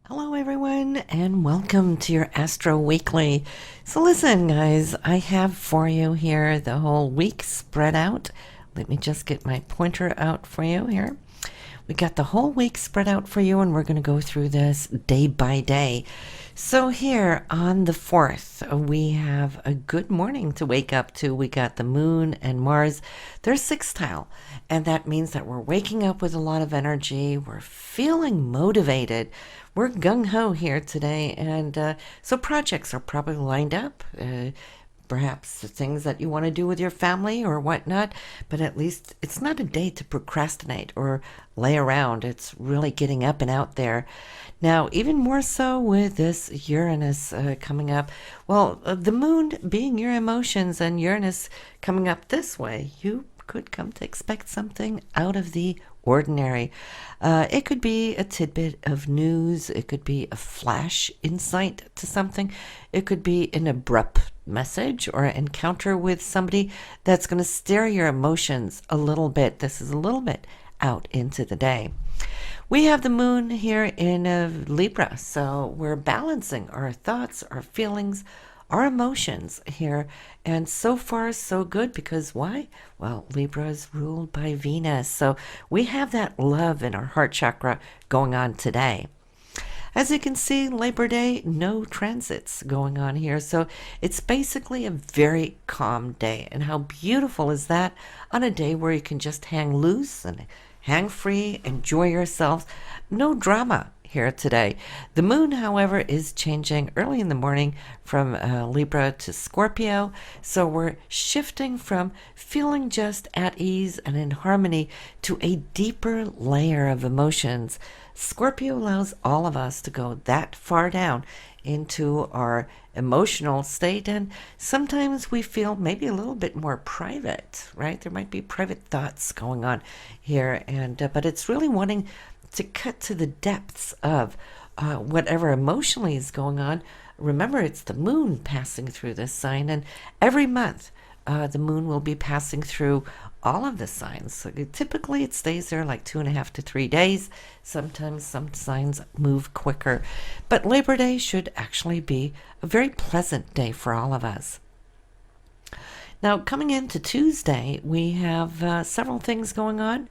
Hello, everyone, and welcome to your Astro Weekly. So, listen, guys, I have for you here the whole week spread out. Let me just get my pointer out for you here. We got the whole week spread out for you, and we're going to go through this day by day. So, here on the 4th, we have a good morning to wake up to. We got the moon and Mars, they're sextile, and that means that we're waking up with a lot of energy. We're feeling motivated. We're gung-ho here today, and so projects are probably lined up. Perhaps the things that you want to do with your family or whatnot, but at least it's not a day to procrastinate or lay around. It's really getting up and out there. Now, even more so with this Uranus coming up. Well, the moon being your emotions and Uranus coming up this way, you could come to expect something out of the ordinary. It could be a tidbit of news. It could be a flash insight to something. It could be an abrupt message or an encounter with somebody that's going to stir your emotions a little bit. This is a little bit out into the day. We have the moon here in Libra, so we're balancing our thoughts, our feelings, our emotions here, and so far so good, because why? Well, Libra is ruled by Venus, so we have that love in our heart chakra going on today. As you can see, Labor Day, no transits going on here, so it's basically a very calm day. And how beautiful is that on a day where you can just hang loose and hang free, enjoy yourself, no drama here today. The moon, however, is changing early in the morning from Libra to Scorpio, so we're shifting from feeling just at ease and in harmony to a deeper layer of emotions. Scorpio allows all of us to go that far down into our emotional state, and sometimes we feel maybe a little bit more private, right? There might be private thoughts going on here, and but it's really wanting to cut to the depths of whatever emotionally is going on. Remember, it's the moon passing through this sign, and every month the moon will be passing through all of the signs. So typically it stays there like 2.5 to 3 days. Sometimes some signs move quicker. But Labor Day should actually be a very pleasant day for all of us. Now, coming into Tuesday, we have several things going on.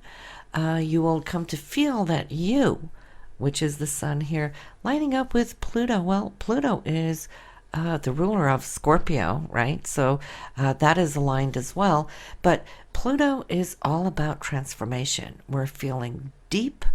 You will come to feel that you, which is the sun here, lining up with Pluto. Well, Pluto is the ruler of Scorpio, right? So that is aligned as well. But Pluto is all about transformation. We're feeling deep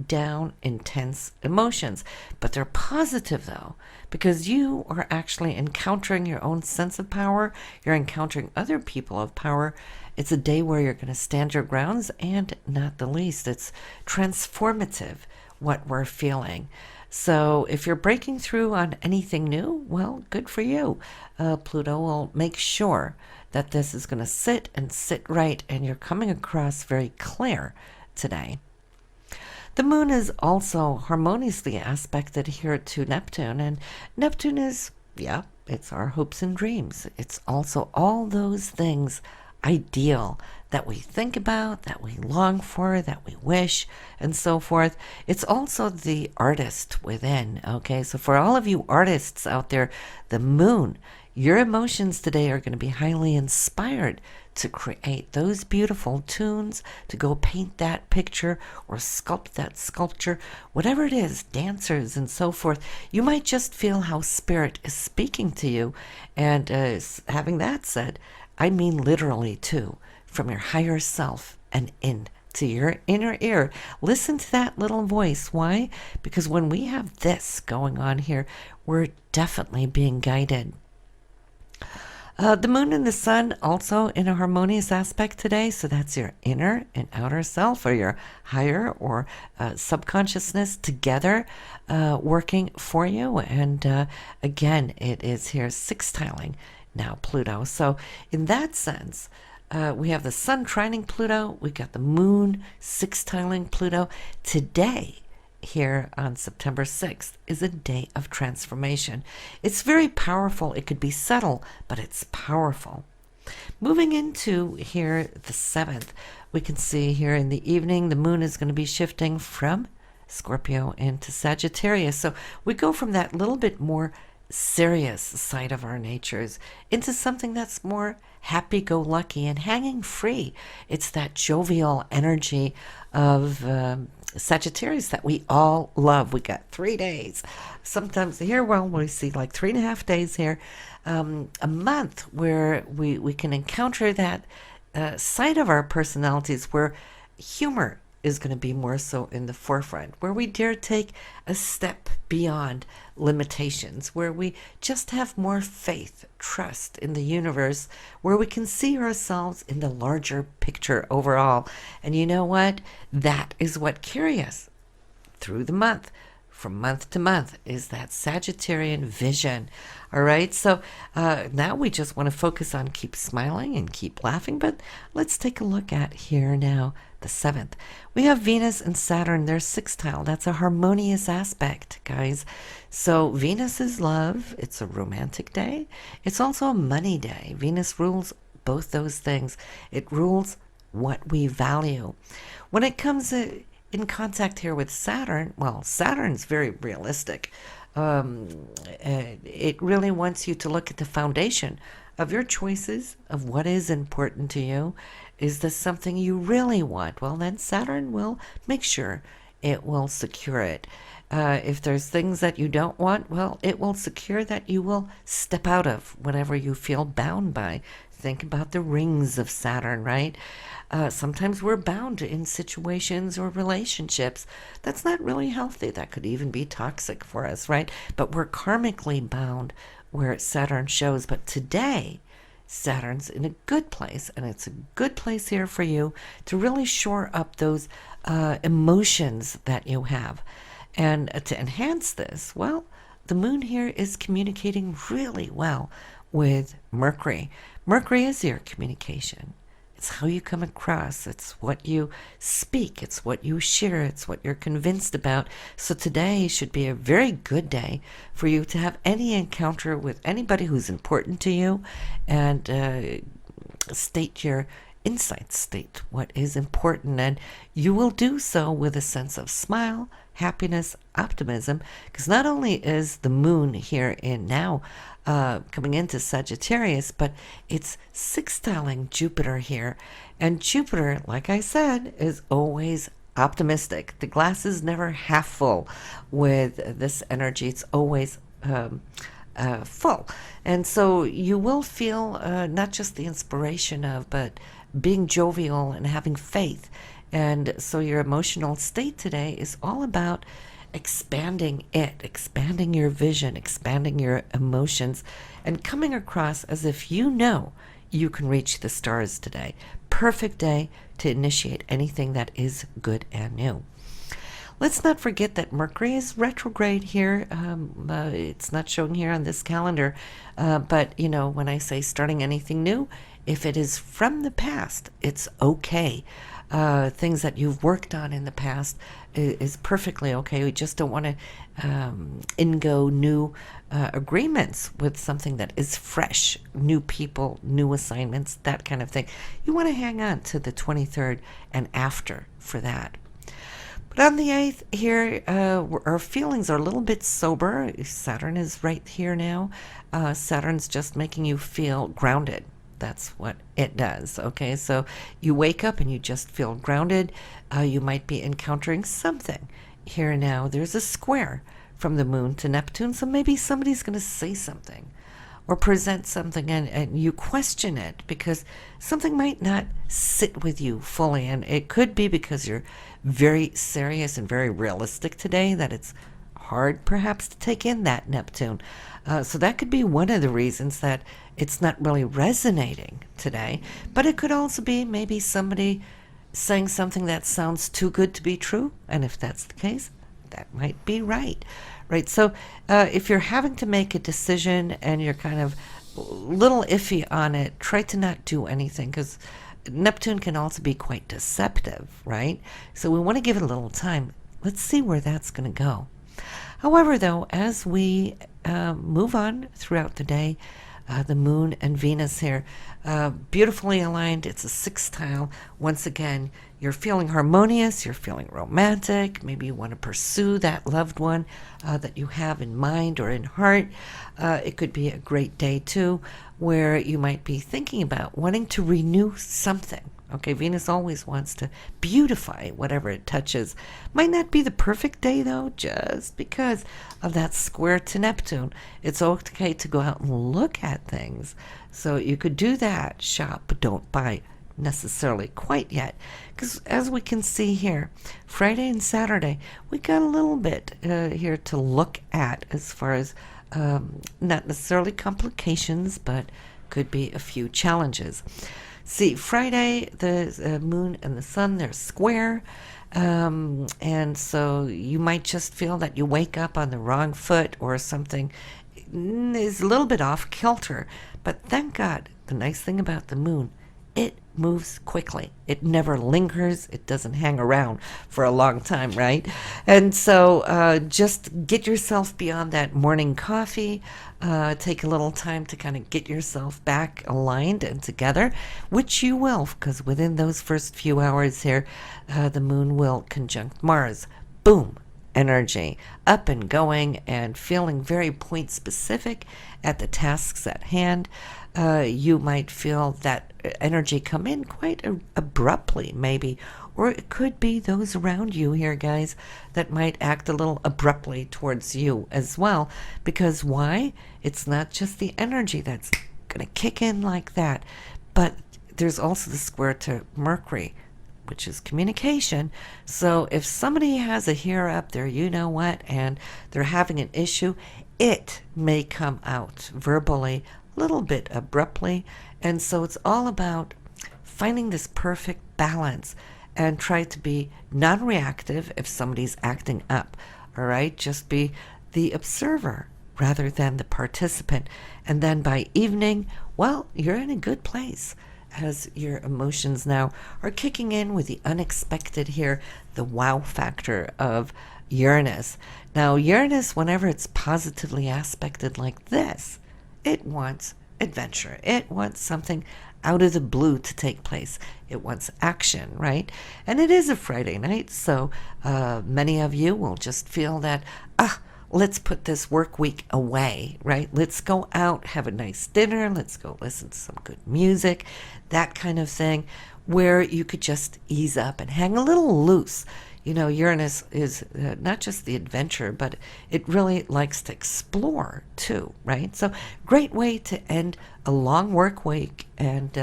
down, intense emotions. But they're positive, though, because you are actually encountering your own sense of power. You're encountering other people of power. It's a day where you're going to stand your grounds, and not the least, it's transformative what we're feeling. So if you're breaking through on anything new, well, good for you. Pluto will make sure that this is going to sit and sit right, and you're coming across very clear today. The moon is also harmoniously aspected here to Neptune, and Neptune is, yeah, it's our hopes and dreams. It's also all those things ideal that we think about, that we long for, that we wish, and so forth. It's also the artist within, okay? So for all of you artists out there, the moon, your emotions today are going to be highly inspired to create those beautiful tunes, to go paint that picture or sculpt that sculpture, whatever it is, dancers and so forth. You might just feel how spirit is speaking to you. And having that said, I mean literally too, from your higher self and in to your inner ear. Listen to that little voice. Why? Because when we have this going on here, we're definitely being guided. The moon and the sun also in a harmonious aspect today, so that's your inner and outer self, or your higher or subconsciousness together working for you. And again, it is here sextiling now Pluto. So in that sense, we have the sun trining Pluto. We got the moon sextiling Pluto. Today, here on September 6th, is a day of transformation. It's very powerful. It could be subtle, but it's powerful. Moving into here the 7th, we can see here in the evening, the moon is going to be shifting from Scorpio into Sagittarius. So we go from that little bit more serious side of our natures into something that's more happy-go-lucky and hanging free. It's that jovial energy of Sagittarius that we all love. We got 3 days. Sometimes here, well, we see like 3.5 days here, a month where we can encounter that side of our personalities where humor is going to be more so in the forefront, where we dare take a step beyond limitations, where we just have more faith, trust in the universe, where we can see ourselves in the larger picture overall. And you know what? That is what carries us through the month. From month to month is that Sagittarian vision. All right, so now we just want to focus on keep smiling and keep laughing, but let's take a look at here now, the 7th. We have Venus and Saturn, they're sextile. That's a harmonious aspect, guys. So Venus is love. It's a romantic day. It's also a money day. Venus rules both those things. It rules what we value. When it comes in contact here with Saturn, well, Saturn's very realistic. It really wants you to look at the foundation of your choices, of what is important to you. Is this something you really want? Well, then Saturn will make sure it will secure it. If there's things that you don't want, well, it will secure that you will step out of whatever you feel bound by. Think about the rings of Saturn, right? Sometimes we're bound in situations or relationships. That's not really healthy. That could even be toxic for us, right? But we're karmically bound where Saturn shows. But today, Saturn's in a good place, and it's a good place here for you to really shore up those emotions that you have. And to enhance this, well, the moon here is communicating really well with Mercury. Mercury is your communication. It's how you come across. It's what you speak. It's what you share. It's what you're convinced about. So today should be a very good day for you to have any encounter with anybody who's important to you and state your insights, state what is important. And you will do so with a sense of smile, happiness, optimism, because not only is the moon here in now coming into Sagittarius, but it's sextiling Jupiter here. And Jupiter, like I said, is always optimistic. The glass is never half full with this energy. It's always full. And so you will feel not just the inspiration of, but being jovial and having faith. And so your emotional state today is all about expanding expanding your vision, expanding your emotions, and coming across as if you know you can reach the stars today. Perfect day to initiate anything that is good and new. Let's not forget that Mercury is retrograde here. It's not showing here on this calendar, but you know, when I say starting anything new, if it is from the past, it's okay. Things that you've worked on in the past is perfectly okay. We just don't want to ingo new agreements with something that is fresh, new people, new assignments, that kind of thing. You want to hang on to the 23rd and after for that. But on the 8th here, our feelings are a little bit sober. Saturn is right here now. Saturn's just making you feel grounded. That's what it does. Okay, so you wake up and you just feel grounded. You might be encountering something here now. There's a square from the moon to Neptune, so maybe somebody's going to say something or present something, and you question it because something might not sit with you fully. And it could be because you're very serious and very realistic today that it's hard perhaps to take in that Neptune. So that could be one of the reasons that it's not really resonating today. But it could also be maybe somebody saying something that sounds too good to be true. And if that's the case, that might be right. Right. So if you're having to make a decision and you're kind of a little iffy on it, try to not do anything, because Neptune can also be quite deceptive, right? So we want to give it a little time. Let's see where that's going to go. However, though, as we move on throughout the day, the moon and Venus here, beautifully aligned. It's a sextile. Once again, you're feeling harmonious, you're feeling romantic. Maybe you want to pursue that loved one that you have in mind or in heart. It could be a great day, too, where you might be thinking about wanting to renew something. Okay, Venus always wants to beautify whatever it touches. Might not be the perfect day, though, just because of that square to Neptune. It's okay to go out and look at things. So you could do that, shop, but don't buy necessarily quite yet. Because as we can see here, Friday and Saturday, we got a little bit here to look at as far as not necessarily complications, but could be a few challenges. See, Friday, the moon and the sun, they're square. And so you might just feel that you wake up on the wrong foot or something is a little bit off kilter. But thank God, the nice thing about the moon, it moves quickly. It never lingers. It doesn't hang around for a long time, right? And so just get yourself beyond that morning coffee. Take a little time to kind of get yourself back aligned and together, which you will, because within those first few hours here, the moon will conjunct Mars. Boom. Energy up and going and feeling very point specific at the tasks at hand. You might feel that energy come in quite abruptly, maybe, or it could be those around you here, guys, that might act a little abruptly towards you as well. Because why? It's not just the energy that's going to kick in like that, but there's also the square to Mercury, which is communication. So if somebody has a hair up there, you know what, and they're having an issue, it may come out verbally a little bit abruptly. And so it's all about finding this perfect balance and try to be non-reactive if somebody's acting up. All right, just be the observer rather than the participant. And then by evening, well, you're in a good place, as your emotions now are kicking in with the unexpected here, the wow factor of Uranus. Now, Uranus, whenever it's positively aspected like this, it wants adventure. It wants something out of the blue to take place. It wants action, right? And it is a Friday night, so many of you will just feel that, let's put this work week away, right? Let's go out, have a nice dinner. Let's go listen to some good music, that kind of thing, where you could just ease up and hang a little loose. You know, Uranus is not just the adventure, but it really likes to explore too, right? So great way to end a long work week and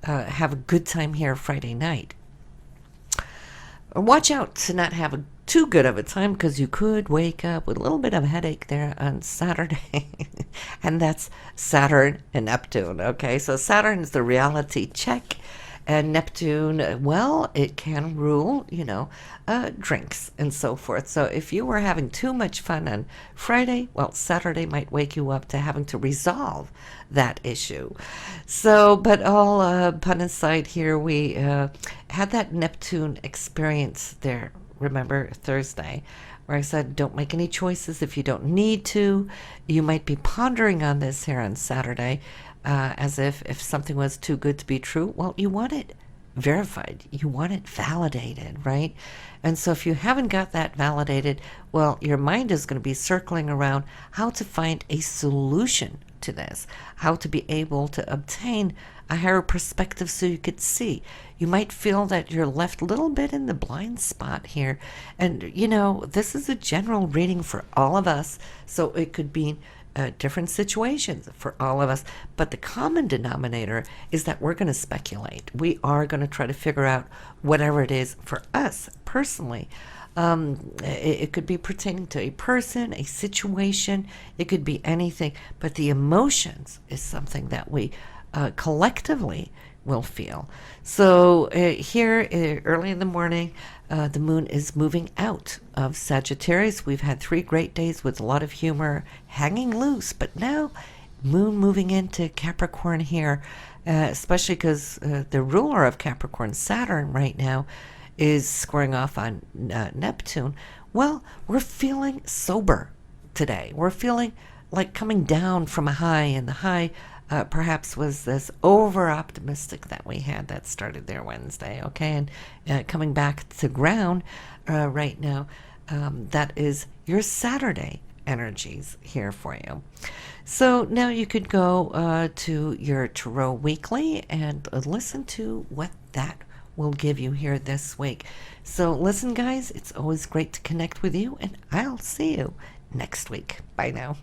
have a good time here Friday night. Watch out to not have too good of a time, because you could wake up with a little bit of a headache there on Saturday. And that's Saturn and Neptune, okay? So Saturn is the reality check. And Neptune, well, it can rule, drinks and so forth. So if you were having too much fun on Friday, well, Saturday might wake you up to having to resolve that issue. So, but all pun aside here, we had that Neptune experience there, remember, Thursday, where I said, don't make any choices if you don't need to. You might be pondering on this here on Saturday. As if something was too good to be true, well, you want it verified. You want it validated, right? And so if you haven't got that validated, well, your mind is going to be circling around how to find a solution to this, how to be able to obtain a higher perspective so you could see. You might feel that you're left a little bit in the blind spot here. And, this is a general reading for all of us, so it could be different situations for all of us, but the common denominator is that we're going to speculate. We are going to try to figure out whatever it is for us personally. It could be pertaining to a person, a situation, it could be anything, but the emotions is something that we collectively will feel. So here early in the morning, the moon is moving out of Sagittarius. We've had 3 great days with a lot of humor, hanging loose, but now moon moving into Capricorn here, especially because the ruler of Capricorn, Saturn, right now is squaring off on Neptune. Well, we're feeling sober today. We're feeling like coming down from a high, and the high perhaps was this over optimistic that we had that started there Wednesday, okay? And coming back to ground right now, that is your Saturday energies here for you. So now you could go to your Tarot Weekly and listen to what that will give you here this week. So listen, guys, it's always great to connect with you, and I'll see you next week. Bye now.